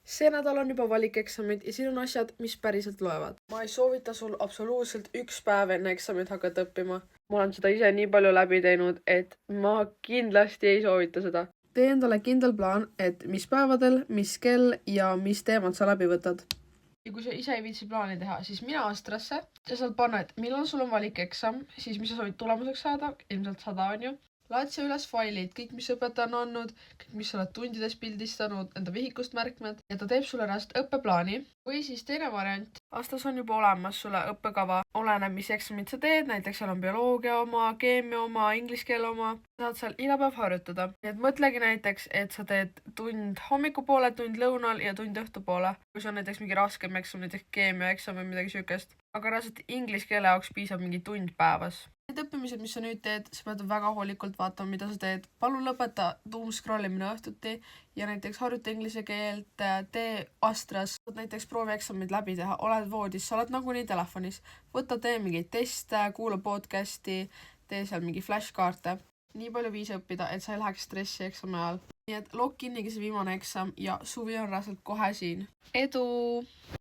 See nädal on juba valikeksamid ja siin on asjad, mis päriselt loevad. Ma ei soovita sul absoluutselt üks päev enne eksamit hakata õppima. Ma olen seda ise nii palju läbi teinud, et ma kindlasti ei soovita seda. Tee endale kindel plaan, et mis päevadel, mis kell ja mis teemad sa läbi võtad. Ja kui sa ise ei viitsi plaani teha, siis mine Astrasse ja saad panna, et millal sul on valikeksam, siis mis sa soovid tulemuseks saada, ilmselt 100 on ju. Laad siia üles failid, kõik mis õpetaja on andnud, kõik mis sa oled tundides pildistanud, enda vihikust märkmed ja ta teeb sulle reaalselt õppeplaani. Või siis teine variant, Astras on juba olemas sulle õppekava, oleneb mis eksamid sa teed, näiteks seal on bioloogia oma, keemia oma, inglise keele oma. Saad seal iga päev harjutada. Nii et mõtlegi näiteks, et sa teed tund hommikupoole, tund lõunal ja tund õhtupoole. Kui see on näiteks mingi raskem eksam, näiteks keemia eksam või midagi sükest. Aga reaalselt inglise keele jaoks piisab mingi tund päevas. Need õppimised, mis sa nüüd teed, sa pead väga hoolikalt vaatama, mida sa teed. Palun lõpeta doomscrollimine õhtuti ja näiteks harjuta inglise keelt, tee Astras. Näiteks proovi eksamid läbi teha, oled voodis, sa oled nagunii telefonis. Võta tee mingeid teste, kuula podcasti, tee seal mingi flashkaarte. Nii palju viise õppida, et sa ei läheks stressi eksami ajal. Nii et loog kinnigi see viimane eksam ja suvi on reaalselt kohe siin. Edu!